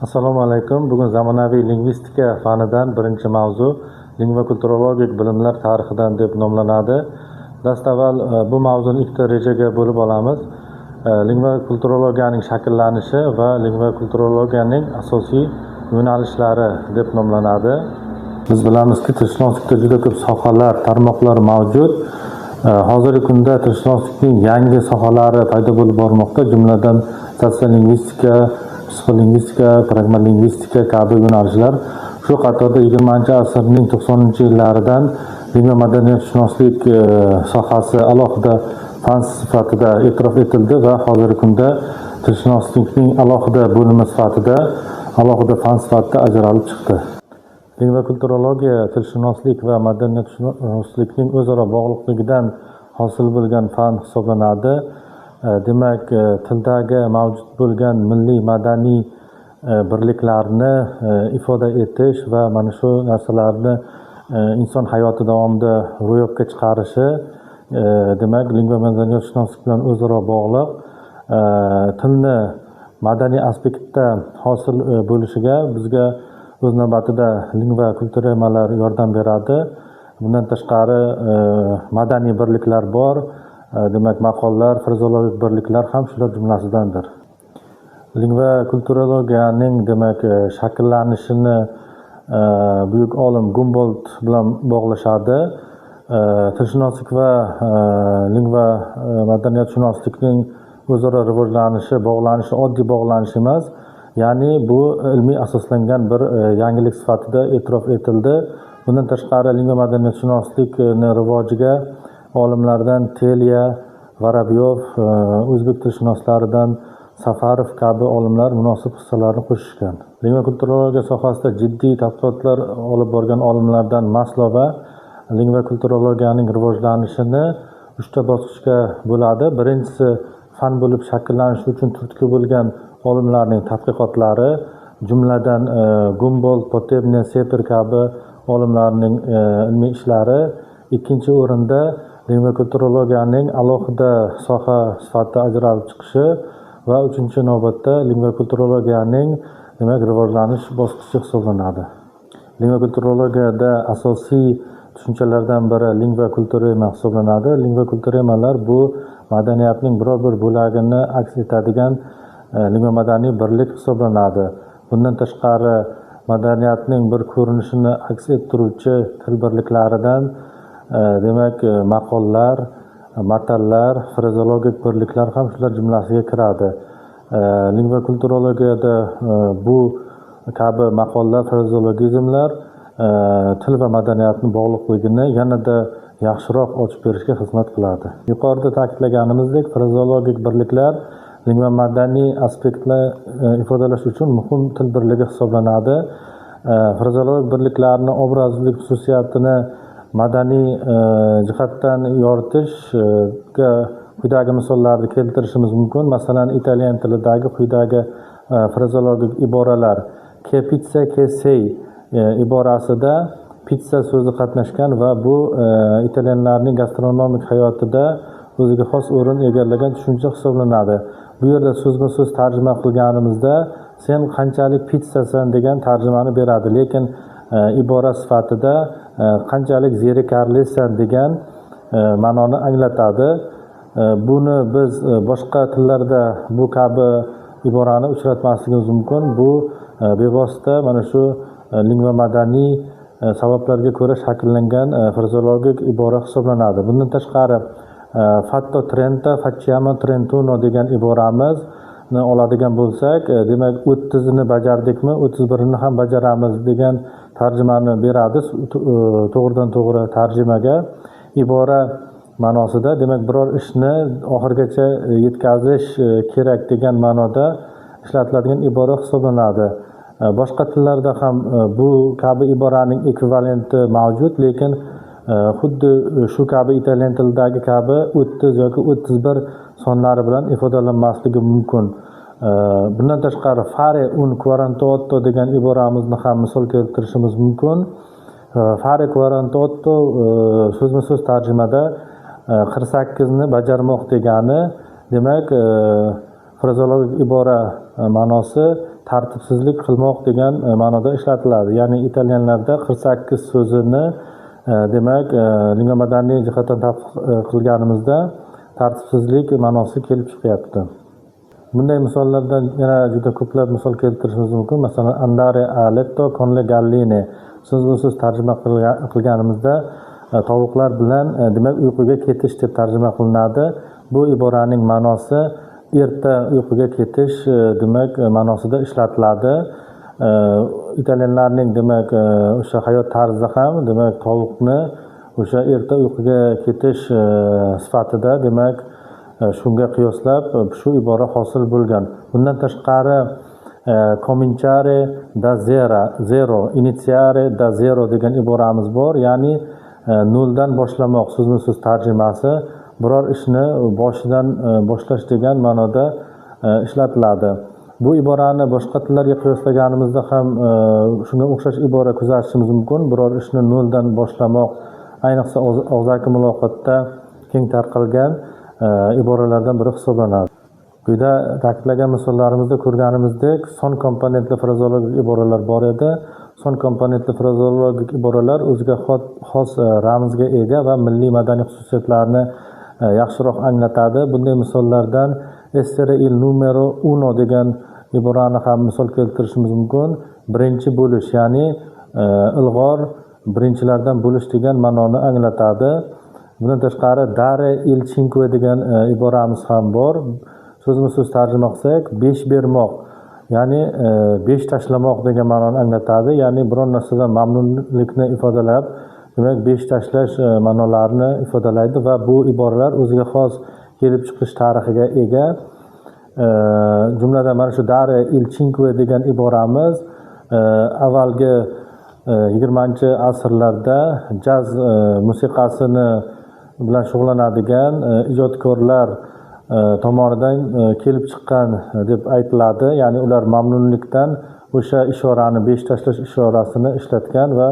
Assalomu alaykum. Bugun zamonaviy lingvistika fanidan birinchi mavzu lingva-kulturologik bilimlar tarixidan deb nomlanadi. Dastavval bu mavzuni ikkita rejaga bo'lib olamiz. Lingva-kulturologiyaning shakllanishi va lingva-kulturologiyaning asosiy yo'nalishlari deb nomlanadi. Biz bilamizki, tilshunoslikda juda ko'p sohalar, tarmoqlar mavjud. Hozirgi kunda tilshunoslikning yangi sohalari paydo bo'lib bormoqda, jumladan sosiolingvistika, psixolingvistika, pragmalingvistika kabi yo'nalishlar. Shu qatorda 20-asrning 90-yillaridan lingva madaniyatshunoslik sohasi alohida fan sifatida e'tirof etildi va hozirgi kunda tilshunoslikning alohida bo'limi sifatida, alohida fan sifatida ajralib chiqdi. Lingva-kulturologiya tilshunoslik va madaniyatshunoslikning o'zaro bog'liqligidan hosil bo'lgan fan hisoblanadi. Demak, tildagi mavjud bo'lgan milliy madaniy birliklarni ifoda etish va mana shu narsalarni inson hayoti davomida ro'yobga chiqarishi, demak, lingva madaniyatshunoslik bilan o'zaro bog'liq. Tilni madaniy aspektda hosil bo'lishiga bizga o'z navbatida lingva kulturemalar yordam beradi. Bundan tashqari madaniy birliklar bor. Demak, maqollar, frazeologik birliklar ham shular jumlasidandir. Lingva kulturologiyaning demak shakllanishini buyuk olim Gumboldt bilan bog'lashadi. Tilshunoslik va lingva madaniyatshunoslikning o'zaro rivojlanishi, bog'lanishi oddiy bog'lanish emas, ya'ni bu ilmiy asoslangan bir yangilik sifatida e'tirof etildi. Bundan tashqari lingva madaniyatshunoslikni rivojiga olimlardan Telya, Varabyov, o'zbek tilshunoslaridan Safarov kabi olimlar munosib hissalarni qo'shishgan. Lingva kulturologiya sohasida jiddiy tadqiqotlar olib borgan olimlardan Maslova lingva kulturologiyaning rivojlanishini 3ta bosqichga bo'ladi. Birinchisi, fan bo'lib shakllanishi uchun turtki bo'lgan olimlarning tadqiqotlari, jumladan Gumboldt, Potebny, Seper kabi olimlarning ilmiy ishlari. Ikkinchi o'rinda lingva kulturologiyaning alohida soha sifatida ajralib chiqishi va uchinchi navbatda lingva kulturologiyaning demak rivojlanish bosqichi hisoblanadi. Lingva kulturologiyada asosiy tushunchalardan biri lingva kulturema hisoblanadi. Lingva kulturemalar bu madaniyatning biror bir bo'lagini aks etadigan lingva madaniy birlik hisoblanadi. Bundan tashqari madaniyatning bir ko'rinishini aks ettiruvchi til birliklaridan demak maqollar, matallar, frazeologik birliklar ham shular jumlasiga kiradi. Lingva kulturologiyada bu kabi maqollar, frazeologizmlar til va madaniyatni bog'liqligini yanada yaxshiroq ochib berishga xizmat qiladi. Yuqorida ta'kidlaganimizdek, frazeologik birliklar lingva madaniy aspektlar ifodalash uchun muhim til birligi hisoblanadi. Frazeologik birliklarni obrazlik xususiyatini madaniy jihatdan yoritishga quyidagi misollarni keltirishimiz mumkin. Masalan, italyan tilidagi quyidagi frazeologik iboralar: che pizza che sei iborasida pizza so'zi qatnashgan va bu italyanlarning gastronomik hayotida o'ziga xos o'rin egallagan tushuncha hisoblanadi. Bu yerda so'zma-so'z tarjima qilganimizda sen qanchalik pizzasan degan tarjimani beradi, lekin ibora sifatida qanchalik zerikarlisan degan ma'noni anglatadi. Buni biz boshqa tillarda bu kabi iborani uchratmasligimiz mumkin. Bu bevosita mana shu lingva madaniy sabablarga ko'ra shakllangan frazeologik ibora hisoblanadi. Bundan tashqari fatto trenta, facciamo trentuno degan iboramizni oladigan bo'lsak, demak 30ni bajardikmi, 31ni ham bajaramiz degan tarjimani beradi. To'g'ridan to'g'ri tarjimaga ibora ma'nosida, demak biror ishni oxirigacha yetkazish kerak degan ma'noda ishlatiladigan ibora hisoblanadi. Boshqa tillarda ham bu kabi iboraning ekvivalenti mavjud, lekin xuddi shu kabi italyan tilidagi kabi 30 yoki 31 sonlari bilan ifodalanmasligi mumkin. Bundan tashqari fare un 48 degan iboramizni ham misol keltirishimiz mumkin. Fare 48 so'zma-so'z tarjimada 48ni bajarmoq degani. Demak, frazeologik ibora ma'nosi tartibsizlik qilmoq degan ma'noda ishlatiladi. Ya'ni italyanlarda 48 so'zini demak lingva madaniy jihatdan tadqiq qilganimizda tartibsizlik ma'nosi kelib chiqyapti. Bunday misollardan yana juda ko'plab misol keltirishimiz mumkin. Masalan, andare a letto con le galline so'z tarjima qilganimizda tovuqlar bilan demak uyquga ketish deb tarjima qilinadi. Bu iboraning ma'nosi erta uyquga ketish demak ma'nosida ishlatiladi. Italyanlarning demak o'sha hayot tarzida ham demak tovuqni o'sha erta uyquga ketish sifatida demak shunga qiyoslab shu ibora hosil bo'lgan. Bundan tashqari cominciare da zero, iniziare da zero degan iboramiz bor. Ya'ni noldan boshlamoq so'zma-so'z tarjimasi biror ishni boshidan boshlash degan ma'noda ishlatiladi. Bu iborani boshqa tillarga qiyoslaganimizda ham shunga o'xshash ibora kuzatishimiz mumkin. Biror ishni noldan boshlamoq ayniqsa og'zaki muloqotda keng tarqalgan iboralardan biri hisoblanadi. Quyida ta'kidlagan misollarimizda ko'rganimizdek, son komponentli frazeologik iboralar bor edi. Son komponentli frazeologik iboralar o'ziga xos ramzga ega va milliy madaniy xususiyatlarni yaxshiroq anglatadi. Bunday misollardan essere il numero uno degan iborani ham misol keltirishimiz mumkin. Birinchi bo'lish, ya'ni ilg'or birinchilardan bo'lish degan ma'noni anglatadi. Bundan tashqari dare il cinque degan iboramiz ham bor. So'zma-so'z tarjima qilsak, 5 bermoq, ya'ni 5 tashlamoq degan ma'noni anglatadi. Ya'ni biron narsadan mamnunlikni ifodalab, demak 5 tashlash ma'nolarini ifodalaydi va bu iboralar o'ziga xos kelib chiqish tarixiga ega. Jumladan mana shu dare il cinque degan iboramiz avvalgi 20-asrlarda jaz musiqasini bilan shug'ullanadigan ijodkorlar tomonidan kelib chiqqan deb aytiladi. Ya'ni ular mamnunlikdan o'sha ishorani 5 tashlash ishorasini ishlatgan va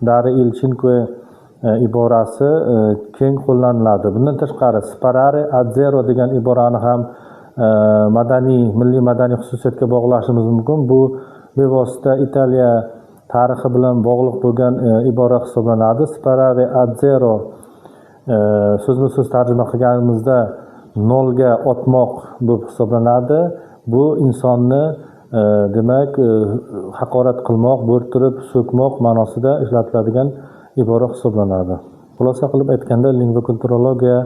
dare il cinque iborasi keng qo'llaniladi. Bundan tashqari sparare a zero degan iborani ham milliy madaniy xususiyatga bog'lashimiz mumkin. Bu bevosita Italiya tarixi bilan bog'liq bo'lgan ibora hisoblanadi. Sparare a zero so'zma-so'z tarjima qilganimizda nolga otmoq deb hisoblanadi. Bu insonni demak haqorat qilmoq, bo'rttirib so'kmoq ma'nosida ishlatiladigan ibora hisoblanadi. Xulosa qilib aytganda, lingva kulturologiya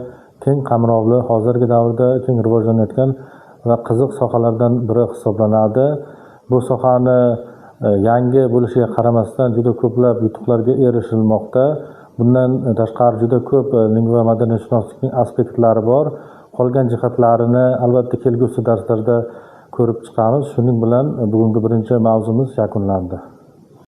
keng qamrovli, hozirgi davrda keng rivojlanayotgan va qiziq sohalardan biri hisoblanadi. Bu sohani yangi bo'lishiga qaramasdan juda ko'plab yutuqlarga erishilmoqda. Bundan tashqari juda ko'p lingva madaniyatshunoslikning aspektlari bor. Qolgan jihatlarini albatta kelgusi darslarda ko'rib chiqamiz. Shuning bilan bugungi birinchi mavzumiz yakunlandi.